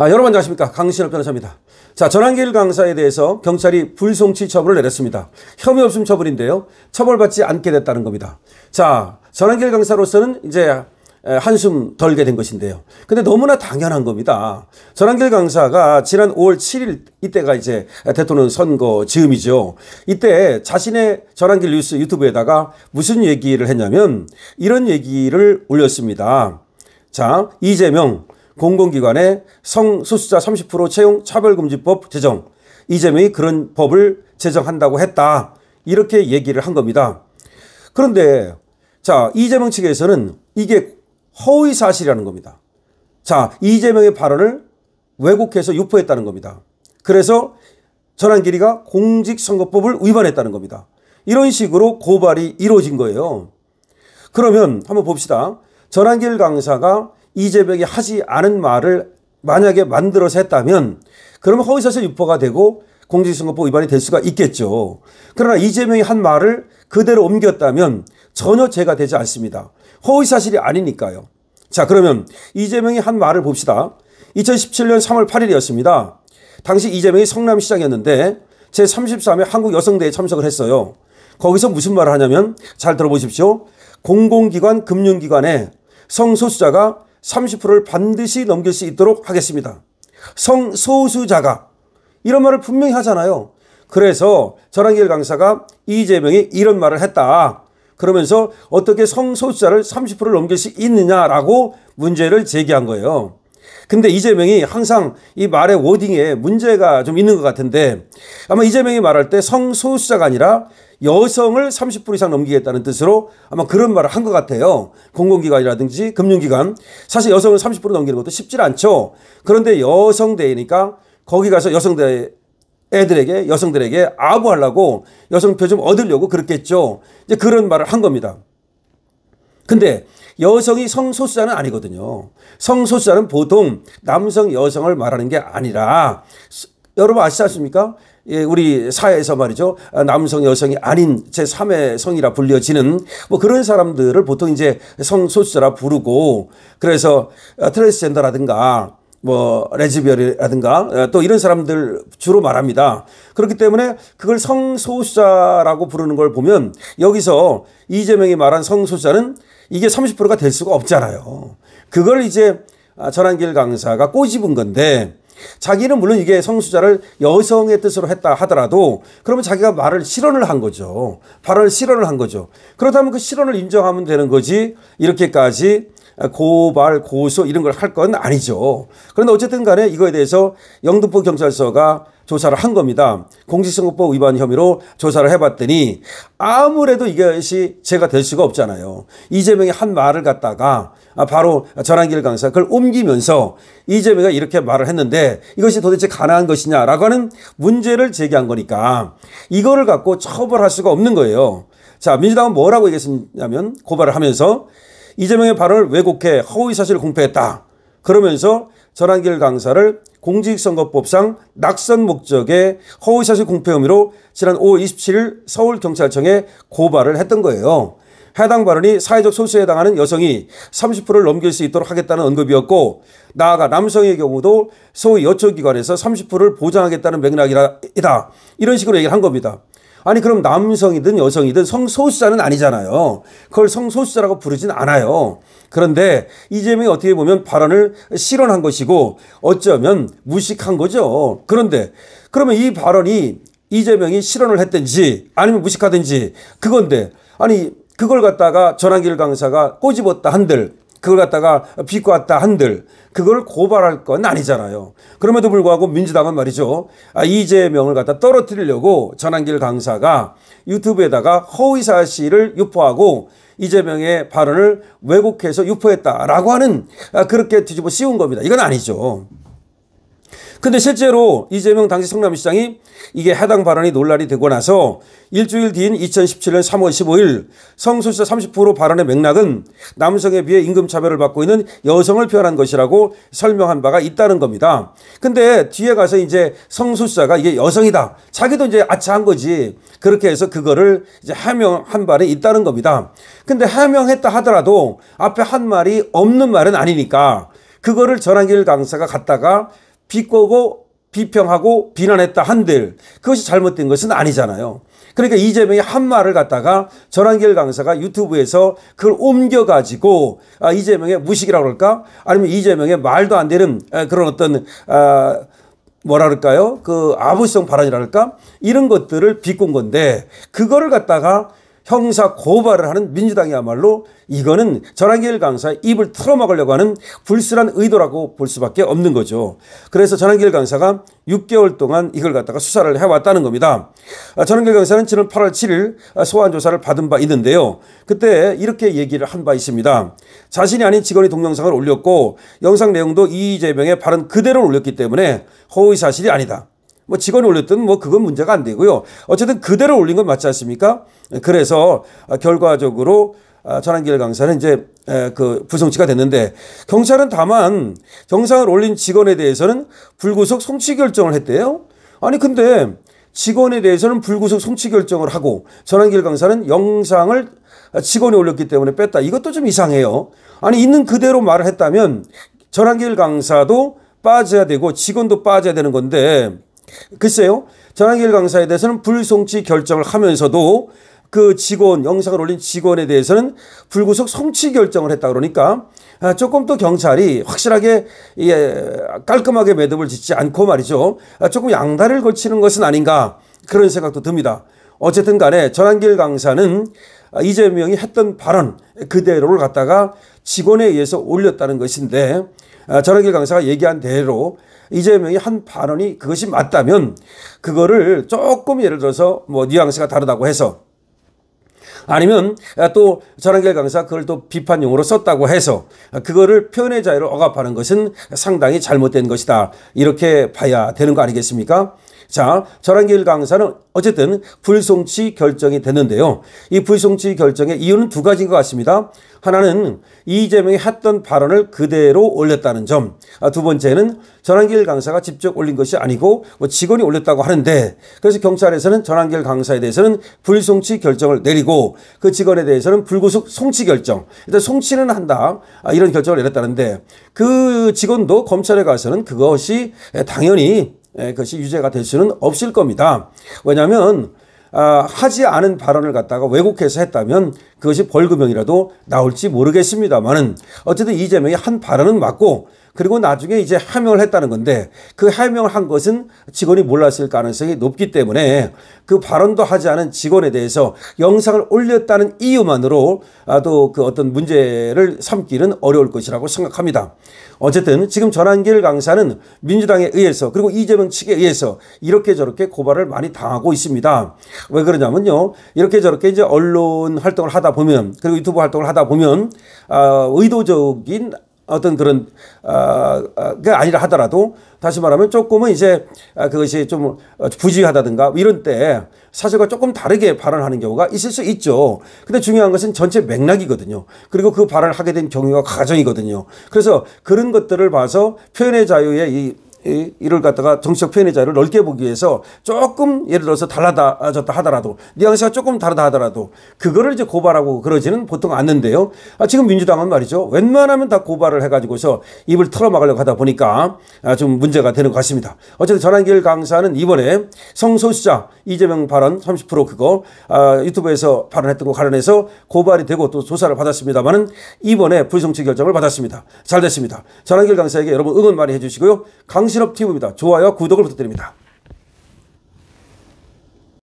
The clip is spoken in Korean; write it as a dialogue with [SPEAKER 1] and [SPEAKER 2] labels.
[SPEAKER 1] 여러분 안녕하십니까. 강신업 변호사입니다. 자, 전한길 강사에 대해서 경찰이 불송치 처분을 내렸습니다. 혐의 없음 처분인데요. 처벌받지 않게 됐다는 겁니다. 자, 전한길 강사로서는 이제 한숨 덜게 된 것인데요. 근데 너무나 당연한 겁니다. 전한길 강사가 지난 5월 7일 이때가 이제 대통령 선거 즈음이죠. 이때 자신의 전한길 뉴스 유튜브에다가 무슨 얘기를 했냐면 이런 얘기를 올렸습니다. 자, 이재명 공공기관의 성소수자 30% 채용 차별금지법 제정. 이재명이 그런 법을 제정한다고 했다. 이렇게 얘기를 한 겁니다. 그런데 자, 이재명 측에서는 이게 허위 사실이라는 겁니다. 자, 이재명의 발언을 왜곡해서 유포했다는 겁니다. 그래서 전한길이가 공직선거법을 위반했다는 겁니다. 이런 식으로 고발이 이루어진 거예요. 그러면 한번 봅시다. 전한길 강사가 이재명이 하지 않은 말을 만약에 만들어서 했다면 그러면 허위사실 유포가 되고 공직선거법 위반이 될 수가 있겠죠. 그러나 이재명이 한 말을 그대로 옮겼다면 전혀 죄가 되지 않습니다. 허위사실이 아니니까요. 자, 그러면 이재명이 한 말을 봅시다. 2017년 3월 8일이었습니다. 당시 이재명이 성남시장이었는데 제33회 한국여성대회에 참석을 했어요. 거기서 무슨 말을 하냐면 잘 들어보십시오. 공공기관, 금융기관에 성소수자가 30%를 반드시 넘길 수 있도록 하겠습니다. 성소수자가 이런 말을 분명히 하잖아요. 그래서 전한길 강사가 이재명이 이런 말을 했다. 그러면서 어떻게 성소수자를 30%를 넘길 수 있느냐라고 문제를 제기한 거예요. 근데 이재명이 항상 이 말의 워딩에 문제가 좀 있는 것 같은데 아마 이재명이 말할 때 성소수자가 아니라 여성을 30% 이상 넘기겠다는 뜻으로 아마 그런 말을 한 것 같아요. 공공기관이라든지 금융기관. 사실 여성을 30% 넘기는 것도 쉽지 않죠. 그런데 여성대회니까 거기 가서 여성들에게 아부하려고 여성표 좀 얻으려고 그랬겠죠. 이제 그런 말을 한 겁니다. 근데 여성이 성소수자는 아니거든요. 성소수자는 보통 남성, 여성을 말하는 게 아니라 여러분 아시지 않습니까? 예, 우리 사회에서 말이죠. 남성, 여성이 아닌 제3의 성이라 불려지는 뭐 그런 사람들을 보통 이제 성소수자라 부르고 그래서 트랜스젠더라든가 뭐 레즈비언이라든가 또 이런 사람들 주로 말합니다. 그렇기 때문에 그걸 성소수자라고 부르는 걸 보면 여기서 이재명이 말한 성소수자는 이게 30%가 될 수가 없잖아요. 그걸 이제 전한길 강사가 꼬집은 건데 자기는 물론 이게 성소수자를 여성의 뜻으로 했다 하더라도 그러면 자기가 말을 실언을 한 거죠. 발언을 실언을 한 거죠. 그렇다면 그 실언을 인정하면 되는 거지 이렇게까지 고발, 고소 이런 걸 할 건 아니죠. 그런데 어쨌든 간에 이거에 대해서 영등포 경찰서가 조사를 한 겁니다. 공직선거법 위반 혐의로 조사를 해봤더니 아무래도 이것이 죄가 될 수가 없잖아요. 이재명이 한 말을 갖다가 바로 전한길 강사 그걸 옮기면서 이재명이 이렇게 말을 했는데 이것이 도대체 가능한 것이냐라고 하는 문제를 제기한 거니까 이거를 갖고 처벌할 수가 없는 거예요. 자, 민주당은 뭐라고 얘기했냐면 고발을 하면서 이재명의 발언을 왜곡해 허위사실을 공표했다. 그러면서 전한길 강사를 공직선거법상 낙선 목적의 허위사실 공표 혐의로 지난 5월 27일 서울경찰청에 고발을 했던 거예요. 해당 발언이 사회적 소수에 해당하는 여성이 30%를 넘길 수 있도록 하겠다는 언급이었고 나아가 남성의 경우도 소위 여초기관에서 30%를 보장하겠다는 맥락이다. 이런 식으로 얘기를 한 겁니다. 아니 그럼 남성이든 여성이든 성소수자는 아니잖아요. 그걸 성소수자라고 부르진 않아요. 그런데 이재명이 어떻게 보면 발언을 실언한 것이고 어쩌면 무식한 거죠. 그런데 그러면 이 발언이 이재명이 실언을 했든지 아니면 무식하든지 그건데 아니 그걸 갖다가 전한길 강사가 꼬집었다 한들 그걸 갖다가 비꼬았다 한들 그걸 고발할 건 아니잖아요. 그럼에도 불구하고 민주당은 말이죠. 이재명을 갖다 떨어뜨리려고 전한길 강사가 유튜브에다가 허위사실을 유포하고 이재명의 발언을 왜곡해서 유포했다라고 하는 그렇게 뒤집어 씌운 겁니다. 이건 아니죠. 근데 실제로 이재명 당시 성남시장이 이게 해당 발언이 논란이 되고 나서 일주일 뒤인 2017년 3월 15일 성소수자 30% 발언의 맥락은 남성에 비해 임금차별을 받고 있는 여성을 표현한 것이라고 설명한 바가 있다는 겁니다. 근데 뒤에 가서 이제 성소수자가 이게 여성이다. 자기도 이제 아차한 거지. 그렇게 해서 그거를 이제 해명한 바는 있다는 겁니다. 근데 해명했다 하더라도 앞에 한 말이 없는 말은 아니니까 그거를 전한길 강사가 갖다가 비꼬고 비평하고 비난했다 한들 그것이 잘못된 것은 아니잖아요. 그러니까 이재명이 한 말을 갖다가 전한길 강사가 유튜브에서 그걸 옮겨가지고 이재명의 무식이라고 그럴까? 아니면 이재명의 말도 안 되는 그런 어떤 뭐라 그럴까요? 그 아부성 발언이랄까? 이런 것들을 비꼰 건데 그거를 갖다가 형사 고발을 하는 민주당이야말로 이거는 전한길 강사의 입을 틀어막으려고 하는 불순한 의도라고 볼 수밖에 없는 거죠. 그래서 전한길 강사가 6개월 동안 이걸 갖다가 수사를 해왔다는 겁니다. 전한길 강사는 지난 8월 7일 소환 조사를 받은 바 있는데요. 그때 이렇게 얘기를 한 바 있습니다. 자신이 아닌 직원이 동영상을 올렸고 영상 내용도 이재명의 발언 그대로 올렸기 때문에 허위 사실이 아니다. 뭐 직원이 올렸든 뭐 그건 문제가 안 되고요. 어쨌든 그대로 올린 건 맞지 않습니까? 그래서 결과적으로 전한길 강사는 이제 그 불송치가 됐는데 경찰은 다만 영상을 올린 직원에 대해서는 불구속 송치 결정을 했대요. 아니 근데 직원에 대해서는 불구속 송치 결정을 하고 전한길 강사는 영상을 직원이 올렸기 때문에 뺐다. 이것도 좀 이상해요. 아니 있는 그대로 말을 했다면 전한길 강사도 빠져야 되고 직원도 빠져야 되는 건데 글쎄요. 전한길 강사에 대해서는 불송치 결정을 하면서도 그 직원, 영상을 올린 직원에 대해서는 불구속 송치 결정을 했다 그러니까 조금 또 경찰이 확실하게 깔끔하게 매듭을 짓지 않고 말이죠. 조금 양다리를 걸치는 것은 아닌가 그런 생각도 듭니다. 어쨌든 간에 전한길 강사는 이재명이 했던 발언 그대로를 갖다가 직원에 의해서 올렸다는 것인데 전한길 강사가 얘기한 대로 이재명이 한 발언이 그것이 맞다면 그거를 조금 예를 들어서 뭐 뉘앙스가 다르다고 해서 아니면 또 전한길 강사 그걸 또 비판용으로 썼다고 해서 그거를 표현의 자유를 억압하는 것은 상당히 잘못된 것이다. 이렇게 봐야 되는 거 아니겠습니까? 자, 전한길 강사는 어쨌든 불송치 결정이 됐는데요. 이 불송치 결정의 이유는 두 가지인 것 같습니다. 하나는 이재명이 했던 발언을 그대로 올렸다는 점. 두 번째는 전한길 강사가 직접 올린 것이 아니고 뭐 직원이 올렸다고 하는데 그래서 경찰에서는 전한길 강사에 대해서는 불송치 결정을 내리고 그 직원에 대해서는 불구속 송치 결정. 일단 송치는 한다. 이런 결정을 내렸다는데 그 직원도 검찰에 가서는 그것이 당연히 그것이 유죄가 될 수는 없을 겁니다. 왜냐하면 하지 않은 발언을 갖다가 왜곡해서 했다면 그것이 벌금형이라도 나올지 모르겠습니다만은 어쨌든 이재명이 한 발언은 맞고 그리고 나중에 이제 해명을 했다는 건데 그 해명을 한 것은 직원이 몰랐을 가능성이 높기 때문에 그 발언도 하지 않은 직원에 대해서 영상을 올렸다는 이유만으로 또 그 어떤 문제를 삼기는 어려울 것이라고 생각합니다. 어쨌든 지금 전한길 강사는 민주당에 의해서 그리고 이재명 측에 의해서 이렇게 저렇게 고발을 많이 당하고 있습니다. 왜 그러냐면요. 이렇게 저렇게 이제 언론 활동을 하다 보면 그리고 유튜브 활동을 하다 보면 의도적인 어떤 그런 게 아니라 하더라도 다시 말하면 조금은 이제 그것이 좀 부주의하다든가 이런 때 사실과 조금 다르게 발언하는 경우가 있을 수 있죠. 근데 중요한 것은 전체 맥락이거든요. 그리고 그 발언을 하게 된 경위와 과정이거든요. 그래서 그런 것들을 봐서 표현의 자유의 이를 갖다가 정치적 표현의 자유를 넓게 보기 위해서 조금 예를 들어서 달라졌다 하더라도 뉘앙스가 조금 다르다 하더라도 그거를 이제 고발하고 그러지는 보통 않는데요. 지금 민주당은 말이죠. 웬만하면 다 고발을 해가지고서 입을 털어막으려고 하다 보니까 좀 문제가 되는 것 같습니다. 어쨌든 전한길 강사는 이번에 성소수자 이재명 발언 30% 그거 유튜브에서 발언했던 거 관련해서 고발이 되고 또 조사를 받았습니다만은 이번에 불송치 결정을 받았습니다. 잘 됐습니다. 전한길 강사에게 여러분 응원 많이 해주시고요. 강신업 TV입니다. 좋아요, 구독을 부탁드립니다.